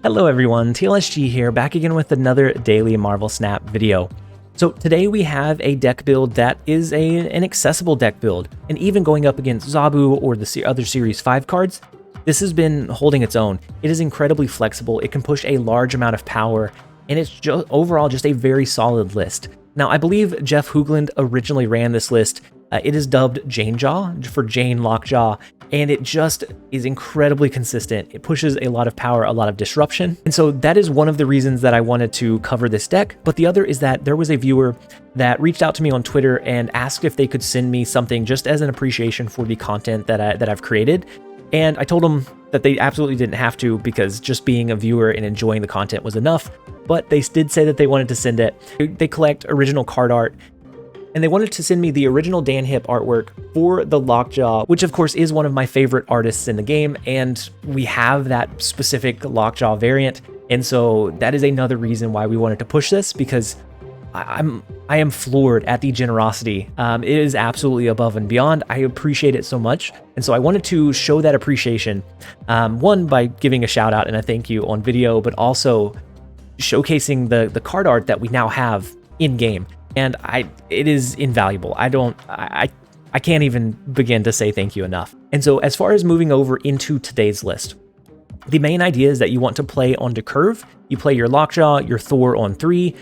Hello everyone, TLSG here, back again with another daily Marvel Snap video. So today we have a deck build that is an accessible deck build, and even going up against Zabu or the other Series 5 cards, this has been holding its own. It is incredibly flexible, it can push a large amount of power, and it's overall just a very solid list. Now I believe Jeff Hoogland originally ran this list. It is dubbed JaneJaw for Jane Lockjaw, and it just is incredibly consistent. It pushes a lot of power, a lot of disruption. And so that is one of the reasons that I wanted to cover this deck. But the other is that there was a viewer that reached out to me on Twitter and asked if they could send me something just as an appreciation for the content that I've created. And I told them that they absolutely didn't have to, because just being a viewer and enjoying the content was enough. But they did say that they wanted to send it. They collect original card art, and they wanted to send me the original Dan Hip artwork for the Lockjaw, which of course is one of my favorite artists in the game, and we have that specific Lockjaw variant, and so that is another reason why we wanted to push this, because I am floored at the generosity. It is absolutely above and beyond. I appreciate it so much, and so I wanted to show that appreciation, one, by giving a shout out and a thank you on video, but also showcasing the card art that we now have in game. And it is invaluable. I can't even begin to say thank you enough. And so as far as moving over into today's list, the main idea is that you want to play onto curve. You play your Lockjaw, your Thor on 3.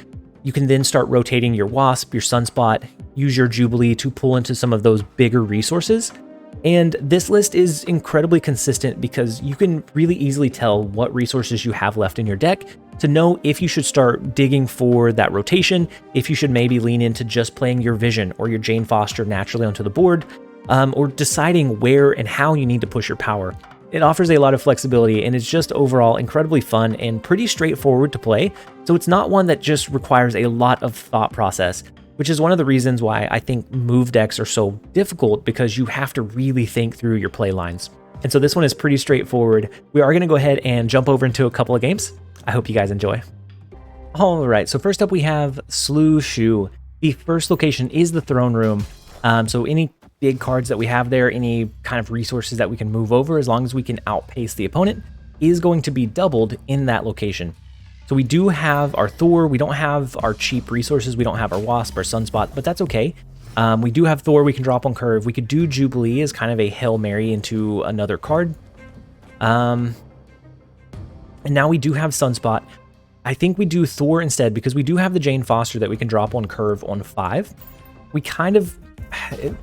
You can then start rotating your Wasp, your Sunspot, use your Jubilee to pull into some of those bigger resources. And this list is incredibly consistent because you can really easily tell what resources you have left in your deck to know if you should start digging for that rotation, if you should maybe lean into just playing your Vision or your Jane Foster naturally onto the board, or deciding where and how you need to push your power. It offers a lot of flexibility, and it's just overall incredibly fun and pretty straightforward to play, so it's not one that just requires a lot of thought process, which is one of the reasons why I think move decks are so difficult, because you have to really think through your play lines. And so this one is pretty straightforward. We are going to go ahead and jump over into a couple of games. I hope you guys enjoy. All right, so first up we have Slu. The first location is the throne room. So any big cards that we have there, any kind of resources that we can move over, as long as we can outpace the opponent, is going to be doubled in that location. So we do have our Thor, we don't have our cheap resources, we don't have our Wasp or Sunspot, but that's okay. We do have Thor we can drop on curve. We could do Jubilee as kind of a Hail Mary into another card. And now we do have Sunspot. I think we do Thor instead, because we do have the Jane Foster that we can drop on curve on 5.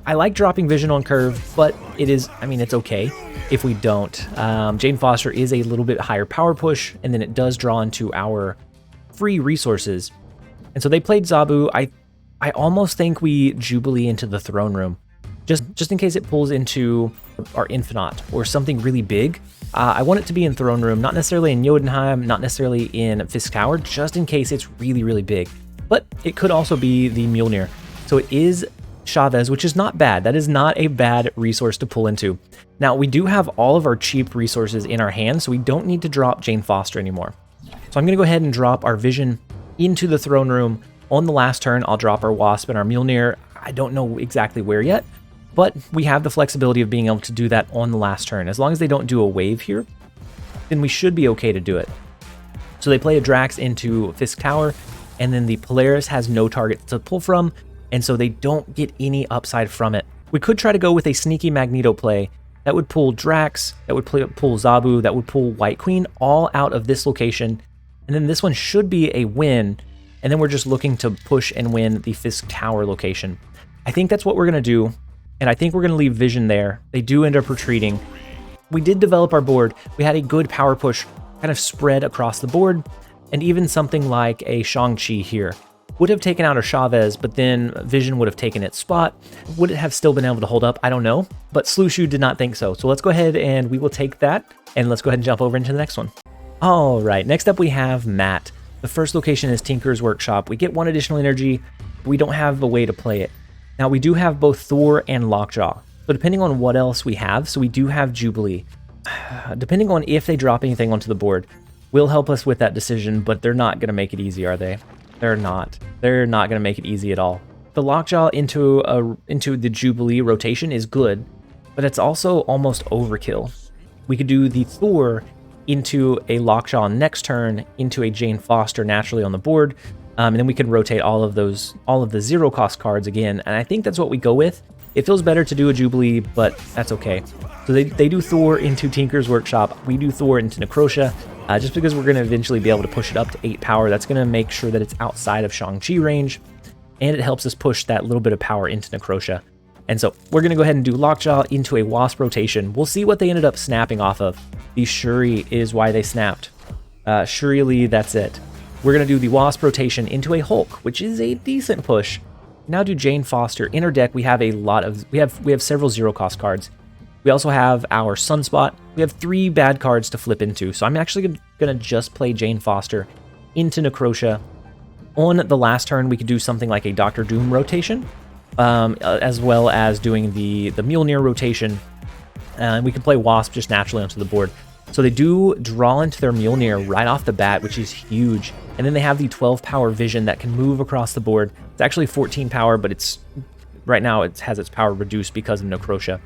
I like dropping Vision on curve, but it's okay if we don't. Jane Foster is a little bit higher power push, and then it does draw into our free resources. And so they played Zabu. I almost think we Jubilee into the throne room, just in case it pulls into our Infinite or something really big. I want it to be in throne room, not necessarily in Jotunheim, not necessarily in Fisk Tower, just in case it's really, really big. But it could also be the Mjolnir. So it is Chavez, which is not bad. That is not a bad resource to pull into. Now, we do have all of our cheap resources in our hands, so we don't need to drop Jane Foster anymore. So I'm going to go ahead and drop our Vision into the throne room. On the last turn, I'll drop our Wasp and our Mjolnir. I don't know exactly where yet, but we have the flexibility of being able to do that on the last turn. As long as they don't do a wave here, then we should be okay to do it. So they play a Drax into Fisk Tower, and then the Polaris has no target to pull from, and so they don't get any upside from it. We could try to go with a sneaky Magneto play. That would pull Drax, that would pull Zabu, that would pull White Queen, all out of this location. And then this one should be a win, and then we're just looking to push and win the Fisk Tower location. I think that's what we're going to do, and I think we're going to leave Vision there. They do end up retreating. We did develop our board. We had a good power push kind of spread across the board, and even something like a Shang-Chi here would have taken out a Chavez, but then Vision would have taken its spot. Would it have still been able to hold up? I don't know, but Slu did not think so. So let's go ahead and we will take that, and let's go ahead and jump over into the next one. All right, next up we have Matt. The first location is Tinker's Workshop. We get 1 additional energy, but we don't have a way to play it. Now we do have both Thor and Lockjaw, so depending on what else we have, so we do have Jubilee. Depending on if they drop anything onto the board, will help us with that decision, but they're not going to make it easy, are they? They're not. They're not going to make it easy at all. The Lockjaw into the Jubilee rotation is good, but it's also almost overkill. We could do the Thor into a Lockjaw next turn, into a Jane Foster naturally on the board, and then we can rotate all of the zero cost cards again, and I think that's what we go with. It feels better to do a Jubilee, but that's okay. So they do Thor into Tinker's Workshop, we do Thor into Necrotia, just because we're going to eventually be able to push it up to 8 power. That's going to make sure that it's outside of Shang-Chi range, and it helps us push that little bit of power into Necrotia. And so we're going to go ahead and do Lockjaw into a Wasp rotation. We'll see what they ended up snapping off of. The Shuri is why they snapped. Shuri Lee, that's it. We're going to do the Wasp rotation into a Hulk, which is a decent push. Now do Jane Foster. In our deck, we have a lot of we have several zero cost cards. We also have our Sunspot. We have 3 bad cards to flip into. So I'm actually gonna just play Jane Foster into Necrotia. On the last turn, we could do something like a Doctor Doom rotation, as well as doing the Mjolnir rotation. And we can play Wasp just naturally onto the board. So they do draw into their Mjolnir right off the bat, which is huge. And then they have the 12 power vision that can move across the board. It's actually 14 power, but right now it has its power reduced because of Necrotia.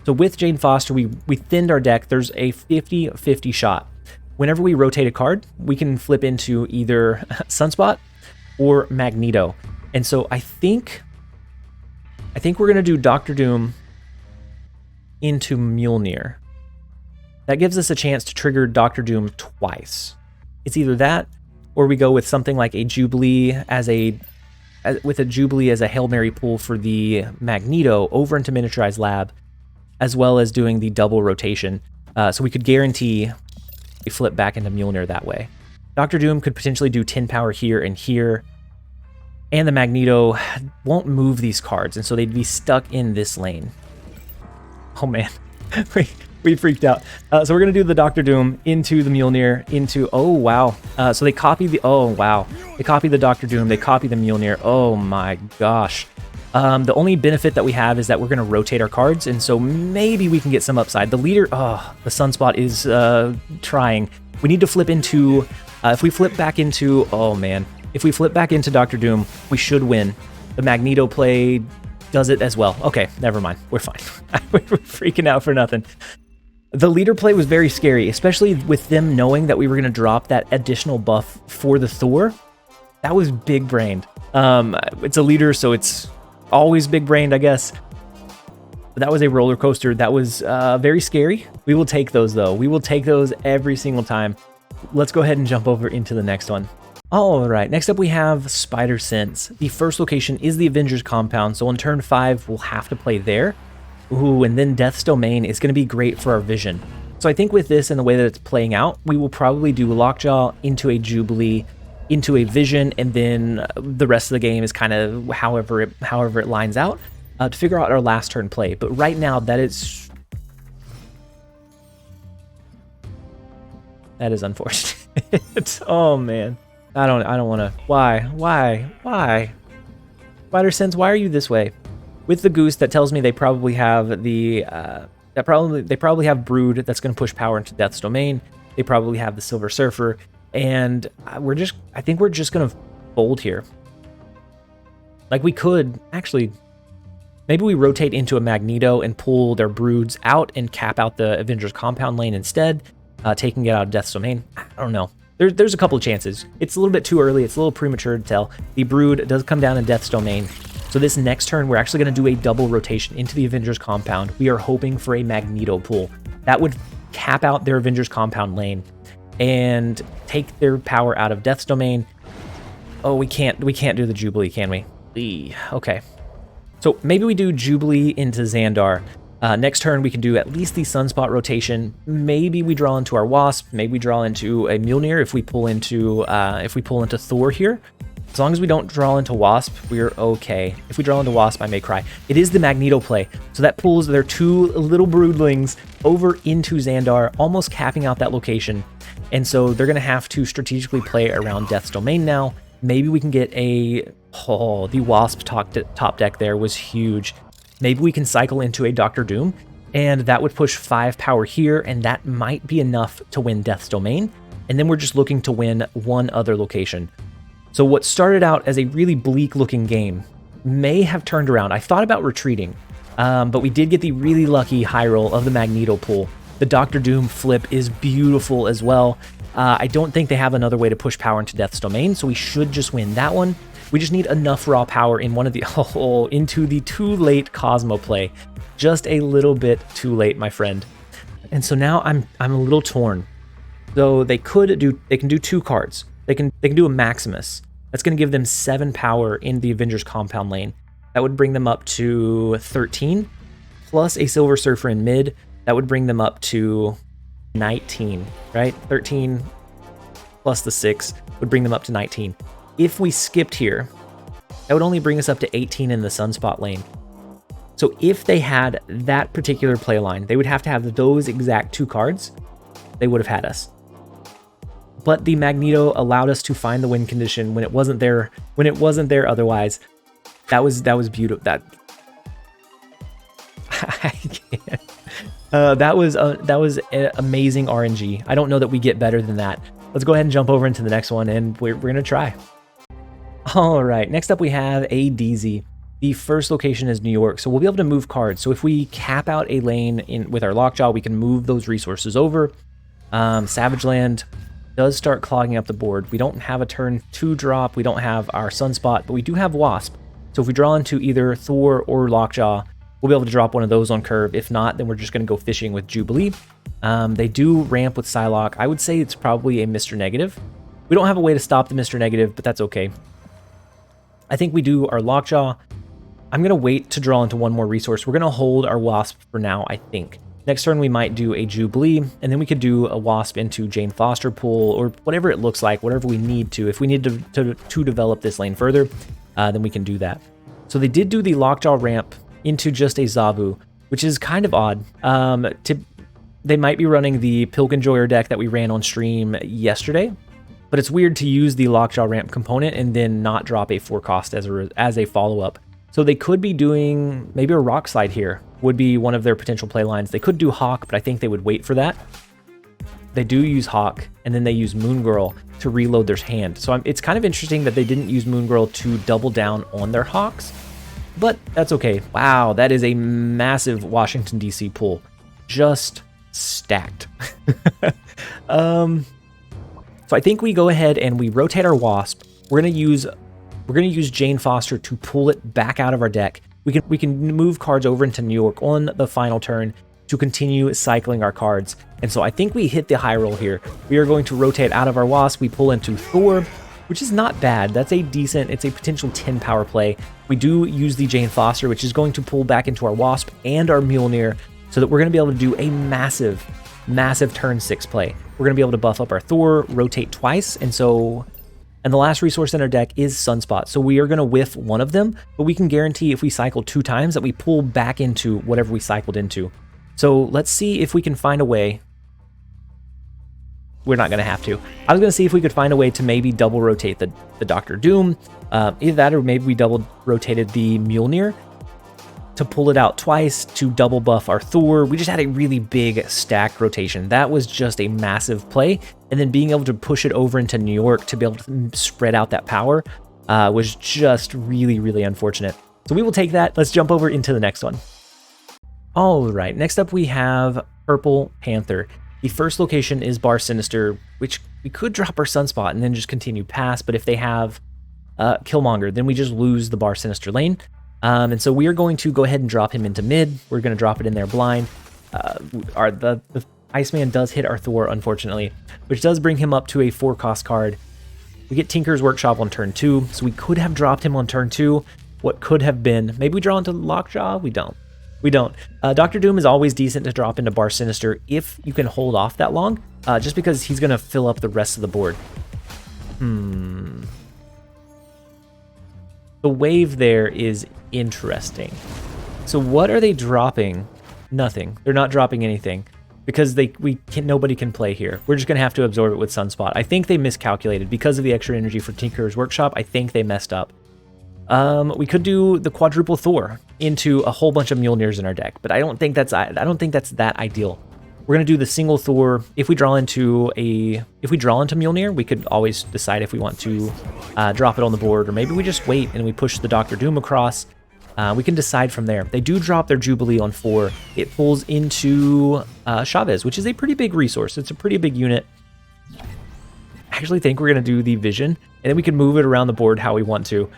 So with Jane Foster, we thinned our deck. There's a 50-50 shot. Whenever we rotate a card, we can flip into either Sunspot or Magneto. And so I think we're going to do Doctor Doom into Mjolnir. That gives us a chance to trigger Doctor Doom twice. It's either that, or we go with something like a Jubilee with a Jubilee as a Hail Mary pull for the Magneto over into Miniaturized Lab, as well as doing the double rotation. So we could guarantee a flip back into Mjolnir that way. Doctor Doom could potentially do 10 power here and here, and the Magneto won't move these cards, and so they'd be stuck in this lane. Oh man, we freaked out. So we're gonna do the Doctor Doom into the Mjolnir, into, oh wow. So they copy the, oh wow. They copy the Doctor Doom, they copy the Mjolnir, oh my gosh. The only benefit that we have is that we're gonna rotate our cards, and so maybe we can get some upside. The leader, oh, the Sunspot is trying. We need to flip into, if we flip back into, oh man. If we flip back into Doctor Doom, we should win. The Magneto play does it as well. Okay, never mind. We're fine. We're freaking out for nothing. The leader play was very scary, especially with them knowing that we were going to drop that additional buff for the Thor. That was big-brained. It's a leader, so it's always big-brained, I guess. But that was a roller coaster. That was very scary. We will take those, though. We will take those every single time. Let's go ahead and jump over into the next one. All right, next up we have Spider Sense. The first location is the Avengers compound, so on turn 5, we'll have to play there. Ooh, and then Death's Domain is going to be great for our vision. So I think with this and the way that it's playing out, we will probably do Lockjaw into a Jubilee, into a Vision, and then the rest of the game is kind of however it lines out to figure out our last turn play. But right now, that is unfortunate. Oh man. I don't want to. Why? Spider Sense, why are you this way? With the Goose, that tells me they probably have the they probably have Brood that's going to push power into Death's Domain. They probably have the Silver Surfer, and I think we're just going to fold here. Like we could actually, maybe we rotate into a Magneto and pull their Broods out and cap out the Avengers compound lane instead, taking it out of Death's Domain. I don't know. There's a couple of chances. It's a little bit too early. It's a little premature to tell. The Brood does come down in Death's Domain. So this next turn, we're actually going to do a double rotation into the Avengers compound. We are hoping for a Magneto pull. That would cap out their Avengers compound lane and take their power out of Death's Domain. Oh, we can't do the Jubilee, can we? Okay. So maybe we do Jubilee into Xandar. Next turn, we can do at least the Sunspot rotation. Maybe we draw into our Wasp. Maybe we draw into a Mjolnir if we pull into Thor here. As long as we don't draw into Wasp, we're okay. If we draw into Wasp, I may cry. It is the Magneto play, so that pulls their 2 little broodlings over into Xandar, almost capping out that location. And so they're going to have to strategically play around Death's Domain now. Maybe we can get the Wasp top deck there was huge. Maybe we can cycle into a Doctor Doom, and that would push 5 power here, and that might be enough to win Death's Domain. And then we're just looking to win one other location. So what started out as a really bleak looking game may have turned around. I thought about retreating, but we did get the really lucky high roll of the Magneto pull. The Doctor Doom flip is beautiful as well. I don't think they have another way to push power into Death's Domain, so we should just win that one. We just need enough raw power in one of the into the too late Cosmo play. Just a little bit too late, my friend. And so now I'm a little torn. So they can do 2 cards. They can do a Maximus. That's going to give them 7 power in the Avengers compound lane. That would bring them up to 13, plus a Silver Surfer in mid. That would bring them up to 19, right? 13 plus the 6 would bring them up to 19. If we skipped here, that would only bring us up to 18 in the Sunspot lane. So if they had that particular play line, they would have to have those exact 2 cards. They would have had us. But the Magneto allowed us to find the win condition when it wasn't there. When it wasn't there otherwise, that was beautiful. I can't. That was amazing RNG. I don't know that we get better than that. Let's go ahead and jump over into the next one, and we're gonna try. All right, next up we have a DZ. The first location is New York, so we'll be able to move cards. So if we cap out a lane with our Lockjaw, we can move those resources over. Savage Land does start clogging up the board. We don't have a turn 2 drop. We don't have our Sunspot, but we do have Wasp. So if we draw into either Thor or Lockjaw, we'll be able to drop one of those on curve. If not, then we're just going to go fishing with Jubilee. They do ramp with Psylocke. I would say it's probably a Mr. Negative. We don't have a way to stop the Mr. Negative, but that's okay. I think we do our Lockjaw. I'm going to wait to draw into one more resource. We're going to hold our Wasp for now, I think. Next turn, we might do a Jubilee, and then we could do a Wasp into Jane Foster pool, or whatever it looks like, whatever we need to. If we need to develop this lane further, then we can do that. So they did do the Lockjaw ramp into just a Zabu, which is kind of odd. They might be running the Pilk Enjoyer deck that we ran on stream yesterday, but it's weird to use the Lockjaw ramp component and then not drop a 4 cost as a follow-up. So they could be doing maybe a Rock Slide here, would be one of their potential play lines. They could do Hawk, but I think they would wait for that. They do use Hawk, and then they use Moon Girl to reload their hand. So it's kind of interesting that they didn't use Moon Girl to double down on their Hawks, but that's okay. Wow, that is a massive Washington, D.C. pool. Just stacked. So I think we go ahead and we rotate our Wasp. We're gonna use Jane Foster to pull it back out of our deck. We can move cards over into New York on the final turn to continue cycling our cards. And so I think we hit the high roll here. We are going to rotate out of our Wasp. We pull into Thor, which is not bad. That's a decent, it's a potential 10 power play. We do use the Jane Foster, which is going to pull back into our Wasp and our Mjolnir, so that we're going to be able to do a massive turn 6 play. We're going to be able to buff up our Thor, rotate twice, and the last resource in our deck is Sunspot. So we are going to whiff one of them, but we can guarantee if we cycle 2 times that we pull back into whatever we cycled into. So let's see if we can find a way. We're not going to have to. I was going to see if we could find a way to maybe double rotate the Doctor Doom. Either that or maybe we double rotated the Mjolnir to pull it out twice to double buff our Thor. We just had a really big stack rotation. That was just a massive play. And then being able to push it over into New York to be able to spread out that power was just really, really unfortunate. So we will take that. Let's jump over into the next one. All right, next up we have Purple Panther. The first location is Bar Sinister, which we could drop our Sunspot and then just continue past, but if they have Killmonger, then we just lose the Bar Sinister lane. And so we are going to go ahead and drop him into mid. We're going to drop it in there blind. The Iceman does hit our Thor, unfortunately, which does bring him up to a 4 cost card. We get Tinker's Workshop on turn 2, so we could have dropped him on turn 2. What could have been? Maybe we draw into Lockjaw? We don't. Doctor Doom is always decent to drop into Bar Sinister if you can hold off that long, just because he's going to fill up the rest of the board. The wave there is interesting. So what are they dropping? Nothing. They're not dropping anything because nobody can play here. We're just going to have to absorb it with Sunspot. I think they miscalculated because of the extra energy for Tinker's Workshop. I think they messed up. We could do the quadruple Thor into a whole bunch of Mjolnirs in our deck, but I don't think that's that ideal. We're gonna do the single Thor. If we draw into Mjolnir, we could always decide if we want to drop it on the board, or maybe we just wait and we push the Doctor Doom across. We can decide from there. They do drop their Jubilee on 4. It pulls into Chavez, which is a pretty big resource. It's a pretty big unit. I actually think we're going to do the Vision, and then we can move it around the board how we want to,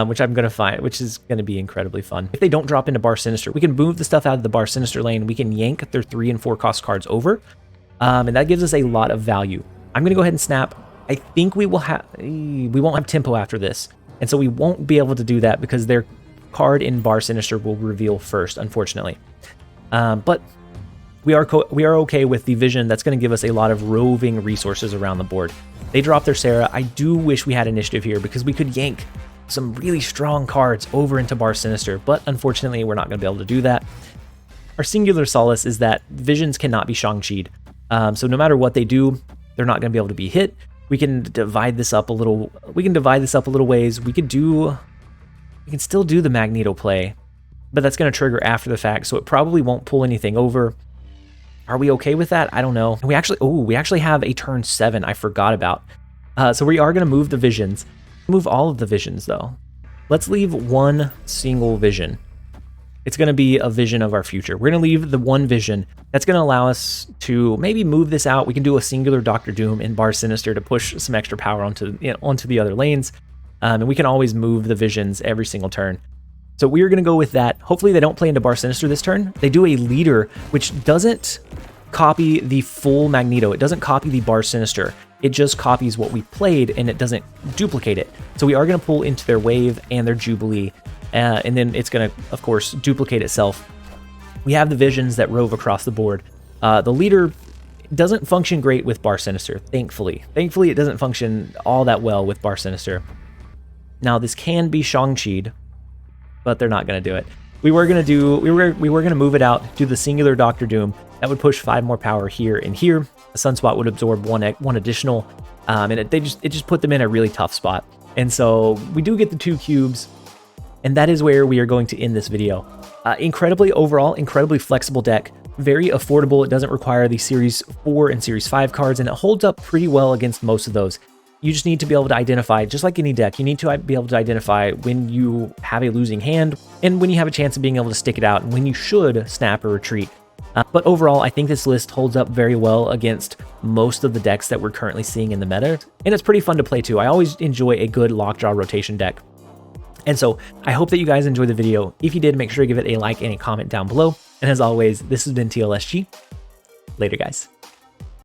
which I'm going to find, which is going to be incredibly fun. If they don't drop into Bar Sinister, we can move the stuff out of the Bar Sinister lane. We can yank their 3 and 4 cost cards over, and that gives us a lot of value. I'm going to go ahead and snap. I think we won't have tempo after this, and so we won't be able to do that because their card in Bar Sinister will reveal first, unfortunately. But we are okay with the Vision. That's going to give us a lot of roving resources around the board. They drop their Sarah. I do wish we had initiative here because we could yank some really strong cards over into Bar Sinister, but unfortunately we're not going to be able to do that. Our singular solace is that Visions cannot be Shang-Chi'd. So no matter what they do, they're not going to be able to be hit. We can divide this up a little. We can divide this up a little ways. We can still do the Magneto play, but that's going to trigger after the fact, so it probably won't pull anything over. Are we okay with that? I don't know. And we actually have a turn 7 I forgot about. So we are going to move the Visions. Move all of the Visions, though. Let's leave one single Vision. It's going to be a Vision of our future. We're going to leave the one Vision. That's going to allow us to maybe move this out. We can do a singular Dr. Doom in Bar Sinister to push some extra power onto the other lanes. And we can always move the Visions every single turn. So we are going to go with that. Hopefully they don't play into Bar Sinister this turn. They do a leader, which doesn't copy the full Magneto. It doesn't copy the Bar Sinister. It just copies what we played, and it doesn't duplicate it. So we are going to pull into their Wave and their Jubilee, and then it's going to, of course, duplicate itself. We have the Visions that rove across the board. The leader doesn't function great with Bar Sinister, thankfully. Thankfully, it doesn't function all that well with Bar Sinister. Now, this can be Shang-Chi'd, but they're not going to do it. We were going to move it out, do the singular Dr. Doom. That would push 5 more power here and here. The Sunspot would absorb one additional, and it just put them in a really tough spot. And so we do get the 2 cubes, and that is where we are going to end this video. Overall, incredibly flexible deck. Very affordable. It doesn't require the Series 4 and Series 5 cards, and it holds up pretty well against most of those. You just need to be able to identify, just like any deck, you need to be able to identify when you have a losing hand and when you have a chance of being able to stick it out and when you should snap or retreat. But overall, I think this list holds up very well against most of the decks that we're currently seeing in the meta, and it's pretty fun to play too. I always enjoy a good Lockjaw rotation deck. And so I hope that you guys enjoyed the video. If you did, make sure to give it a like and a comment down below. And as always, this has been TLSG. Later, guys.